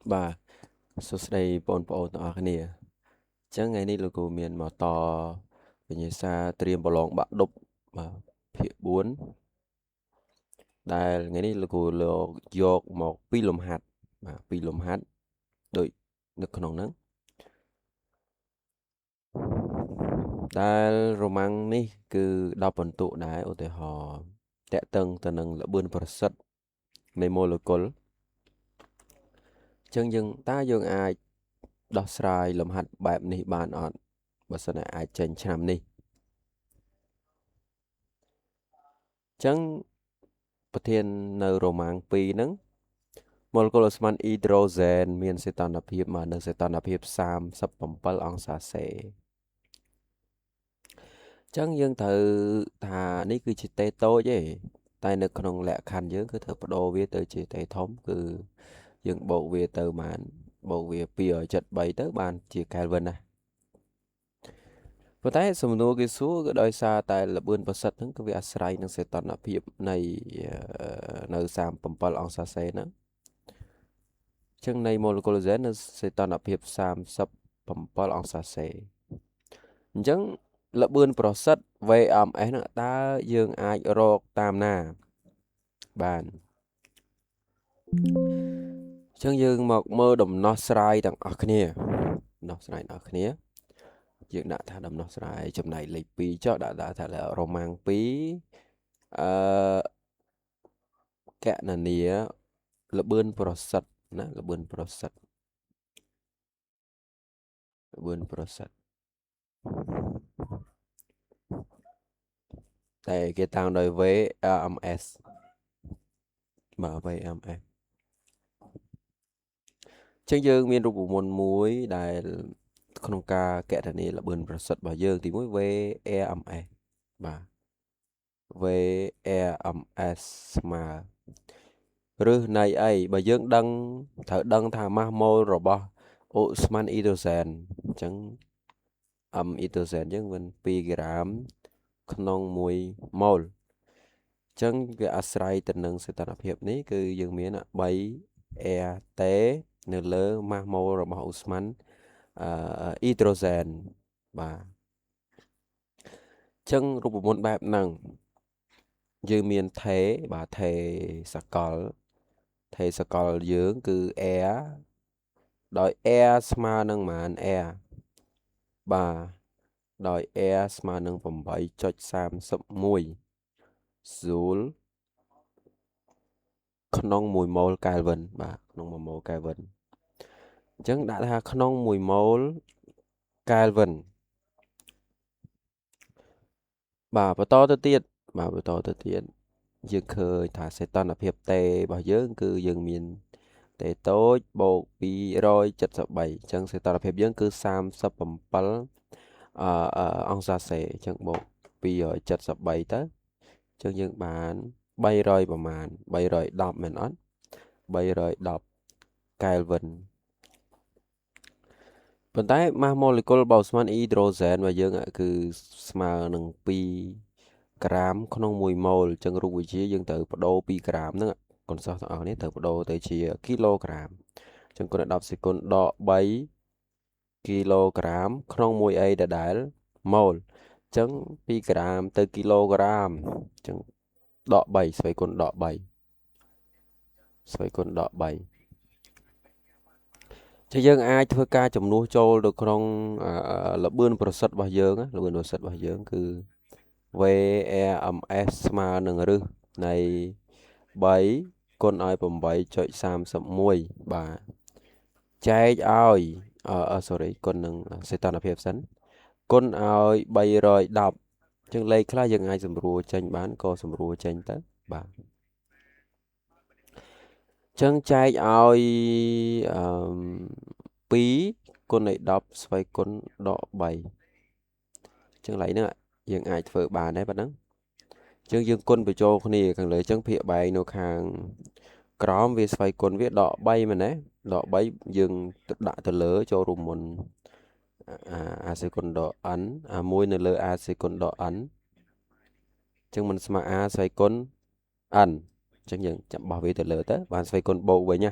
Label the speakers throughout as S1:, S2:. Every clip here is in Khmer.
S1: Bà, số đây bọn bọn ở cái này. Chắc ngày nay là cô miền mà to về nhà xa triềm bảo lòng bạn đúc mà phía bốn. Đây ngày nay là cô là dọc một pi lùm hạt mà pi lùm hạt đôi nước khăn nắng. Đây romang ní cứ đọc bản tụ đái ở tại họ tệ tân tần nâng là bươn vật sấtในโมเลกุลចឹងយើងតើយើងអាចដោះស្រាយលំហាត់បែបនេះបានអត់បើសិនជាអាចចេញឆ្នាំនេះចឹងប្រធាននៅរ៉ូម៉ាំង2ហ្នឹងម៉ូលេគុលអូស្មန်អ៊ីដ្រូសែនមានសីតុណ្ហភាពមកនៅសីតុណ្ហភាព37អង្សាសេចឹងយើងត្រូវថានេះគឺជាតេតូចទេតែនៅក្នុងលក្ខខណ្ឌយើងគឺត្រូវបដូរវាទៅជាតេធំគឺយើងបូកវាទៅបានបូកវា273ទៅបានជាកែលវិនណាប៉ុន្តែសំណួរគេសួរគឺដោយសារតែល្បឿនប្រសិទ្ធហ្នឹងគឺវាអាស្រ័យនឹងសីតុណ្ហភាពនៃនៅ37អង្សាសេហ្នឹងចឹងនៃម៉ូលេគុលហ្សែននៅសីតុណ្ហភាព37អង្សាសេអញ្ចឹងល្បឿនប្រសិទ្ធ VMS ហ្នឹងតើយើងអាចរកតាមណាបានអញ្ចឹងយើងមកមើលដំណោះស្រាយទាំងអស់គ្នាដំណោះស្រាយទាំងអស់គ្នាយើងដាក់ថាដំណោះស្រាយចំណែកលេខ2ចុះដាក់ថារ៉ូម៉ាំង2អឺកណនាល្បឿនប្រសិទ្ធណាល្បឿនប្រសិទ្ធល្បឿនប្រសិទ្ធតែគេតាំងដោយ VMS បាទ VMS ចឹងយើងមានរូបមន្តមួយដែលក្នុងការកណនាល្បឿនប្រសិទ្ធរបស់យើងទី1 VMS បាទ VMS ស្មើឬនៃអីបើយើងដឹងត្រូវដឹងថាម៉ាស់ម៉ូលរបស់អូស្មန်អ៊ីដ្រូសែនអញ្ចឹងអ៊ីដ្រូសែនយើងមាន2ក្រាមក្នុង1ម៉ូលអញ្ចឹងវាអាស្រ័យទៅនឹងសីតុណ្ហភាពនេះគឺយើងមាន3 RT នៅលើម៉ាស់ម៉ូលរបស់អូស្មန်អ៊ីដ្រូសែនបាទអញ្ចឹងរូបមន្តបែបហ្នឹងយើងមានថេបាទថេសកលយើងគឺ air ដោយ air ស្មើនឹងប៉ុន្មាន air បាទដោយ air ស្មើនឹង8.31 joule ក្នុង1 mol Kelvin បាទក្នុង1 mol Kelvin អញ្ចឹងដាក់ថាក្នុង1 mol Kelvin បាទបន្តទៅទៀតយើងឃើញថាសីតុណ្ហភាពតេរបស់យើងគឺយើងមានតេតូចបូក273អញ្ចឹងសីតុណ្ហភាពយើងគឺ37អង្សាសេអញ្ចឹងបូក273ទៅអញ្ចឹងយើងបាន300ប្រមាណ310មែនអត់310 Kelvin ប៉ុន្តែម៉ាស់ម៉ូលេគុលរបស់អូស្មန်អ៊ីដ្រូសែនរបស់យើងគឺស្មើនឹង2ក្រាមក្នុង1ម៉ូលអញ្ចឹងរូបវិទ្យាយើងត្រូវបដូរ2ក្រាមហ្នឹងកូនសិស្សទាំងអស់គ្នាត្រូវបដូរទៅជាគីឡូក្រាមអញ្ចឹងគុណ10សេគុណដក3គីឡូក្រាមក្នុង1អីដដែលម៉ូលអញ្ចឹង2ក្រាមទៅគីឡូក្រាមអញ្ចឹងដក3ស្វ័យគុណដក3ស្វ័យគុណដក3ចឹងយើងអាចធ្វើការចំនួនចូលទៅក្នុងល្បឿនប្រសិទ្ធរបស់យើងល្បឿនប្រសិទ្ធរបស់យើងគឺ VRMS ស្មើនឹងរឹសនៃ3គុណឲ្យ8.31បាទចែកឲ្យគុណនឹងសីតុណ្ហភាពសិនគុណឲ្យ310ចឹងលេខខ្លះយើងអាចសម្រួលចេញបានក៏សម្រួលចេញទៅបាទចឹងចែកឲ្យ2គុណឲ្យ10ស្វ័យគុណដក3ចឹងឡើយហ្នឹងយើងអាចធ្វើបានដែរប៉ុណ្ណឹងចឹងយើងគុណបញ្ចូលគ្នាខាងលើចឹងភាគបែងនៅខាងក្រោមវាស្វ័យគុណវាដក3មែនទេដក3យើងដាក់ទៅលើចូលរួមមុនអាសេគុណដក n មួយនៅលើអាសេគុណដក n ចឹងមិនស្មើអាស្វ័យគុណ n ចឹងយើងចាំបោះវាទៅលើទៅបានស្វ័យគុណបូកវិញណា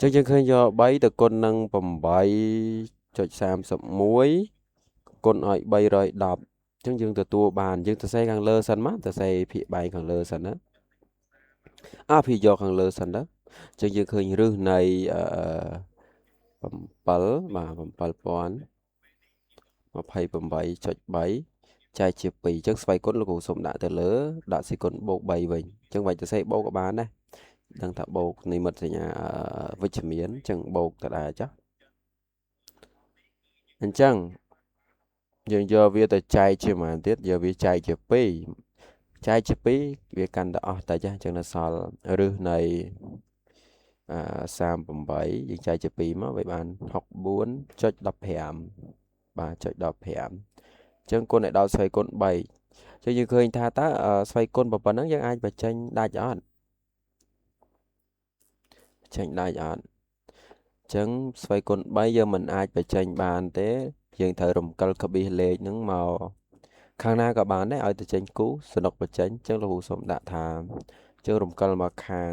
S1: ចឹងយើងឃើញយក3ទៅគុណនឹង8.31គុណឲ្យ310ចឹងយើងទទួលបានយើងសរសេរខាងលើសិនមកសរសេរភាគបែងខាងលើសិនណាភាគយកខាងលើសិនណាចឹងយើងឃើញរឹសនៃ7បាទ7028.3ចែកជា2ចឹងស្វ័យគុណលោកគ្រូសុំដាក់ទៅលើដាក់សេគុណបូក3វិញចឹងបាច់សរសេរបូកក៏បានដែរដឹងថាបូកនិមិត្តសញ្ញាវិជ្ជមានចឹងបូកទៅដែរចាស់អញ្ចឹងយើងយកវាទៅចែកជាប៉ុន្មានទៀតយកវាចែកជា2ចែកជា2វាកាន់តែអស់តិចចឹងនៅសល់រឹសនៃ38យើងចែកជា2មកវាបាន64.15បាទ.15ចឹងគុណឲ្យដល់ស្វ័យគុណ3ចឹងយើងឃើញថាតើស្វ័យគុណប៉ុណ្ណឹងយើងអាចបញ្ចេញដាច់អត់ចេញដាច់អត់ចឹងស្វ័យគុណ3យើងមិនអាចបញ្ចេញបានទេយើងត្រូវរំកិលក្បៀសលេខហ្នឹងមកខាងណាក៏បានដែរឲ្យទៅចេញគូសនុកបញ្ចេញចឹងលោកគ្រូសូមដាក់ថាចឹងរំកិលមកខាង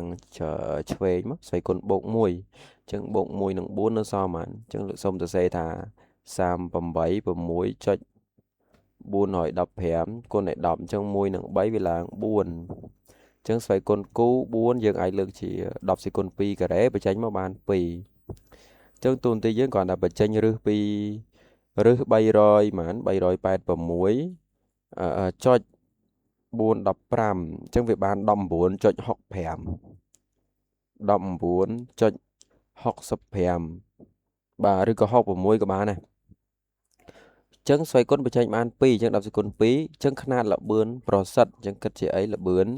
S1: ឆ្វេងមកស្វ័យគុណបូក1ចឹងបូក1នឹង4នៅសល់ប៉ុន្មានចឹងលោកសូមសរសេរថា38 6.415គុណឲ្យ10អញ្ចឹង1នឹង3វាឡើង4អញ្ចឹងស្វ័យគុណគូ4យើងអាចលើកជា10សេគុណ2ការ៉េបញ្ចេញមកបាន2អញ្ចឹងទូនទីយើងគ្រាន់តែបញ្ចេញរឹសពីរឹស300ហ្មង386ចុច415អញ្ចឹងវាបាន19.65 19.65បាទឬក៏66ក៏បានដែរចឹងស្វ័យគុណបញ្ចេញបាន2ចឹង10សេគុណ2ចឹងຂະຫນាតល្បឿនប្រសិទ្ធចឹងគិតជាអីល្បឿន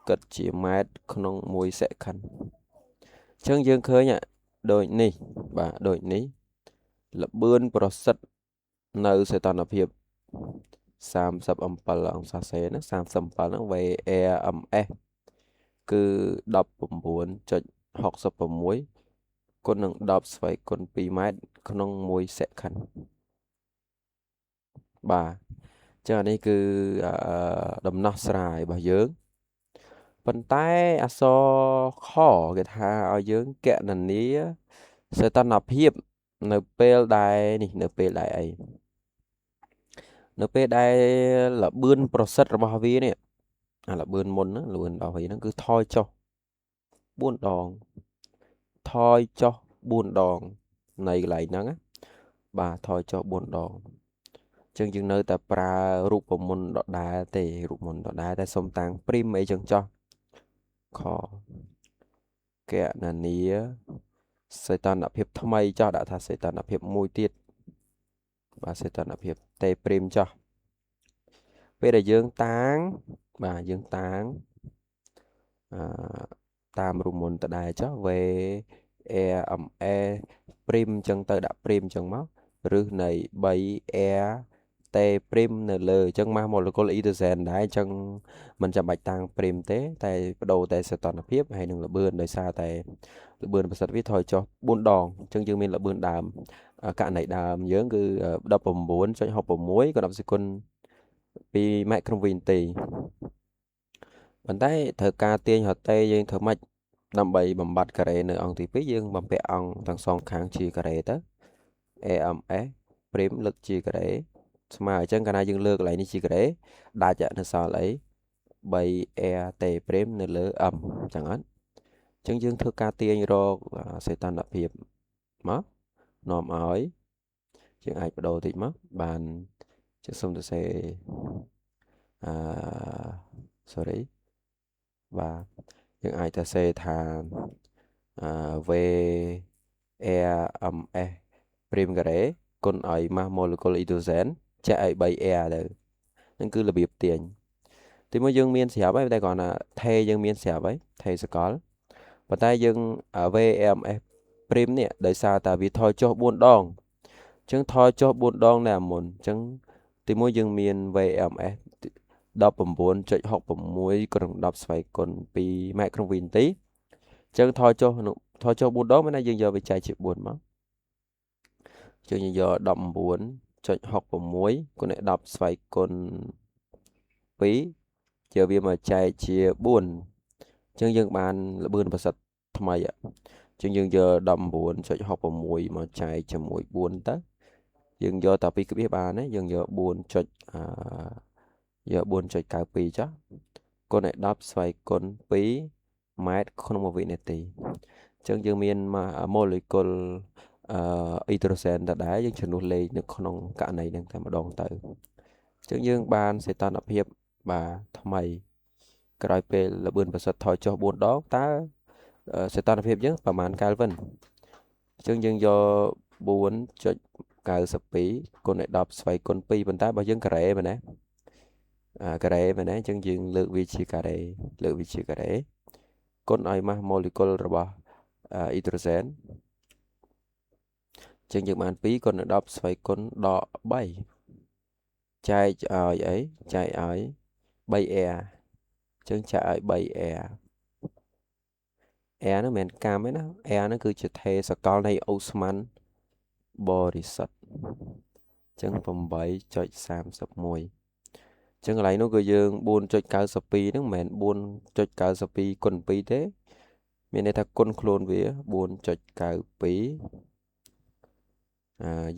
S1: គិតជាម៉ែត្រក្នុង1សេកិនចឹងយើងឃើញដូចនេះបាទដូចនេះល្បឿនប្រសិទ្ធនៅសីតុណ្ហភាព37អង្សាសេណា37ហ្នឹង VAMS គឺ19.66គុណនឹង10ស្វ័យគុណ2ម៉ែត្រក្នុង1សេកិនបាទចឹងអានេះគឺដំណោះស្រាយរបស់យើងប៉ុន្តែអក្សរខគេថាឲ្យយើងគណនាសីតុណ្ហភាពនៅពេលដែលនេះនៅពេលដែលអីនៅពេលដែលល្បឿនប្រសិទ្ធរបស់វានេះល្បឿនមុនណាល្បឿនរបស់វាហ្នឹងគឺថយចុះ4ដងថយចុះ4ដងនៃកន្លែងហ្នឹងណាបាទថយចុះ4ដងចឹងយើងនៅតែប្រើរូបមន្តដដែលទេរូបមន្តដដែលតែសុំតាំងព្រីមអីចឹងចុះខគណនាសីតុណ្ហភាពថ្មីចុះដាក់ថាសីតុណ្ហភាពមួយទៀតបាទសីតុណ្ហភាពតេព្រីមចុះពេលដែលយើងតាំងបាទយើងតាំងតាមរូបមន្តដដែលចុះ VAMS ព្រីមចឹងទៅដាក់ព្រីមចឹងមកឬនៃ 3R តេព្រីមនៅលើអញ្ចឹងម៉ាស់ម៉ូលេគុលអ៊ីដ្រូសែនដែរអញ្ចឹងមិនចាំបាច់តាំងព្រីមទេតែបដូរតែសីតុណ្ហភាពហើយនឹងល្បឿនដោយសារតែល្បឿនប្រសិទ្ធវាថយចុះ4ដងអញ្ចឹងយើងមានល្បឿនដើមករណីដើមយើងគឺ19.66ក៏10សេគុណ2ម៉ែត្រក្នុងវិនាទីប៉ុន្តែត្រូវការទាញរ៉ាតេយើងធ្វើម៉េចដើម្បីបំបត្តិការ៉េនៅអង្គទី2យើងបំពាក់អង្គទាំងសងខាងជាការ៉េទៅ AMS ព្រីមលើកជាការ៉េស្មើអញ្ចឹងកាលណាយើងលើកកន្លែងនេះជាការ៉េដាច់នៅសល់អី 3RT ព្រីមនៅលើ M អញ្ចឹងអត់អញ្ចឹងយើងធ្វើការទាញរកសីតុណ្ហភាពមកនាំឲ្យយើងអាចបដូរតិចមកបានជាសុំទៅសេsorry បាទយើងអាចទៅសេថាVAMS ព្រីមការ៉េគុណឲ្យម៉ាស់ម៉ូលេគុលអ៊ីដ្រូសែនចែកឲ្យ 3R ទៅហ្នឹងគឺរបៀបទាញទីមួយយើងមានស្រាប់ហើយតែគ្រាន់តែថេយើងមានស្រាប់ហើយថេសកលប៉ុន្តែយើង VAMS ព្រីមនេះដោយសារតែវាថយចុះ4ដងអញ្ចឹងថយចុះ4ដងនៅមុនអញ្ចឹងទីមួយយើងមាន VMS 19.66ក្នុង10ស្វ័យគុណ2ម៉ែត្រក្នុងវិនាទីអញ្ចឹងថយចុះ4ដងមានតែយើងយកវាចែកជា4មកអញ្ចឹងយើងយក19.66គុណឲ្យ10ស្វ័យគុណ2យកវាមកចែកជា4អញ្ចឹងយើងបានល្បឿនប្រសិទ្ធថ្មី ចឹងយើងយក19.66មកចែកជាមួយ4ទៅយើងយកតែ2ក្បៀសបានណាយើងយកយក4.92ចុះគុណឲ្យ10ស្វ័យគុណ2ម៉ែត្រក្នុង1វិនាទីចឹងយើងមានម៉ូលេគុលអ៊ីដ្រូសែនដដែលយើងចំនួនលេខនៅក្នុងករណីហ្នឹងតែម្ដងទៅចឹងយើងបានសីតុណ្ហភាពថ្មីក្រោយពេលល្បឿនប្រសិទ្ធថយចុះ4ដងតើសីតុណ្ហភាពយើងប្រមាណកាល់វិនចឹងយើងយក4.92គុណឲ្យ10ស្វ័យគុណ2ប៉ុន្តែបើយើងការ៉េមែនណាការ៉េមែនណាចឹងយើងលើកវាជាការ៉េគុណឲ្យម៉ាស់ម៉ូលេគុលរបស់អ៊ីដ្រូសែនចឹងយើងបាន2គុណដល់10ស្វ័យគុណដល់3ចែកឲ្យអីចែកឲ្យ 3r ចឹងចែកឲ្យ 3r r ហ្នឹងមិនមែនកាមទេណា r ហ្នឹងគឺជាថេរសកលនៃអូស្មန်បរិសុទ្ធចឹង 8.31 ចឹងកន្លែងនោះគឺយើង 4.92 ហ្នឹងមិនមែន 4.92 គុណ2ទេមានន័យថាគុណខ្លួនវា 4.92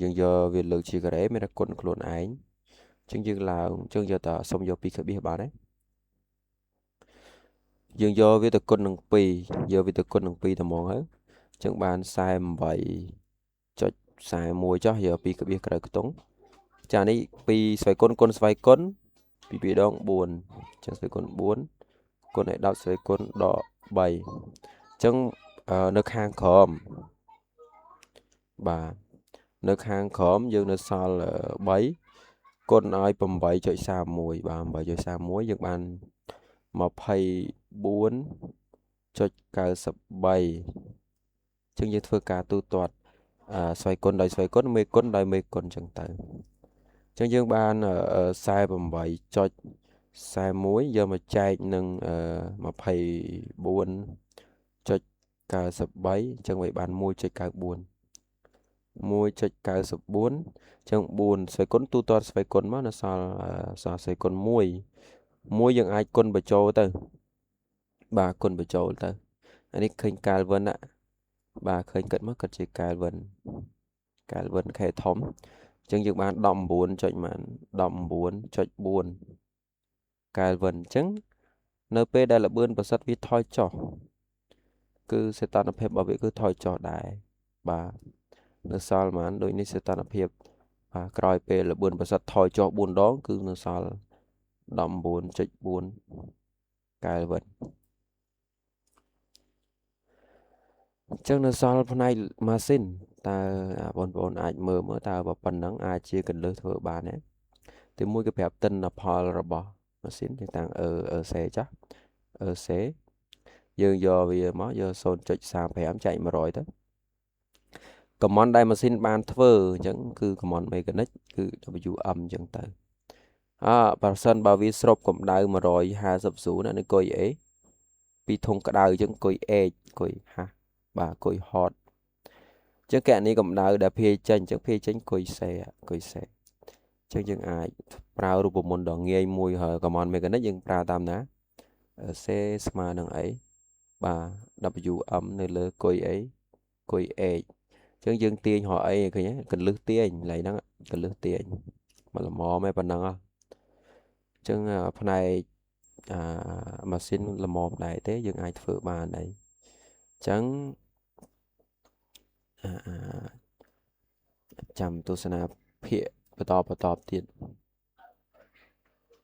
S1: យើងយកវាលើកជាការ៉េមានតែគុណខ្លួនឯងចឹងយើងឡើងចឹងយកតសុំយក2ក្បៀសបានទេយើងយកវាទៅគុណនឹង2យកវាទៅគុណនឹង2តែហ្មងហើយចឹងបាន 48.41 ចុះយក2ក្បៀសក្រៅខ្ទង់ចានេះ2ស្វ័យគុណគុណស្វ័យគុណ2ដង4ចឹងស្វ័យគុណ4គុណឲ្យ10ស្វ័យគុណដល់3ចឹងនៅខាងក្រោមបាទនៅខាងក្រោមយើងនៅសល់3គុណឲ្យ 8.31 បាទ 8.31 យើងបាន 24.93 ចឹងយើងធ្វើការទូទាត់ស្វ័យគុណដោយស្វ័យគុណមេគុណដោយមេគុណចឹងទៅចឹងយើងបាន48.41យកមកចែកនឹង24.93ចឹងវាបាន 1.94 ចឹង4ស្វ័យគុណទូទាត់ស្វ័យគុណមកនៅសល់ស្វ័យគុណ1យើងអាចគុណបញ្ចូលទៅបាទគុណបញ្ចូលទៅអានេះឃើញកាល់វិនបាទឃើញគិតមកគិតជាកាល់វិនខេធំចឹងយើងបាន 19.4 កាល់វិនចឹងនៅពេលដែលល្បឿនប្រសិទ្ធវាថយចុះគឺសីតុណ្ហភាពរបស់វាគឺថយចុះដែរបាទនៅសល់ប៉ុន្មានដូចនេះសីតុណ្ហភាពក្រោយពេលល្បឿនប្រសិទ្ធថយចុះ4ដងគឺនៅសល់ 19.4 កាល់វិនចឹងនៅសល់ផ្នែកម៉ាស៊ីនតើបងប្អូនអាចមើលតើប៉ុណ្ណឹងអាចជាកន្លឹះធ្វើបានទេទីមួយគឺប្រាប់ទិន្នផលរបស់ម៉ាស៊ីនទាំងសេចាស់សេយើងយកវាមកយក 0.35 ចែក100ទៅcommand ដែលម៉ាស៊ីនបានធ្វើអញ្ចឹងគឺ command mechanic គឺ WM អញ្ចឹងទៅបើសិនបើវាស្រូបកម្ដៅ150 ស៊ូណាអង្គុយអីពីធុងក្ដៅអញ្ចឹងអង្គុយអេចអង្គុយហាស់បាទអង្គុយហត់អញ្ចឹងកណនីកម្ដៅដែលភាយចេញអញ្ចឹងភាយចេញអង្គុយសេអញ្ចឹងយើងអាចប្រើរូបមន្តដ៏ងាយមួយហើយ command mechanic យើងប្រើតាមណាសេស្មើនឹងអីបាទ WM នៅលើអង្គុយអីអង្គុយអេចអញ្ចឹងយើងទាញរកអីឃើញទេកន្លឹះទាញកន្លែងហ្នឹងកន្លឹះទាញមកល្មមឯប៉ុណ្ណឹងអញ្ចឹងផ្នែកម៉ាស៊ីនល្មមដែរទេយើងអាចធ្វើបានអីអញ្ចឹងចាំទស្សនាភាគបន្តទៀត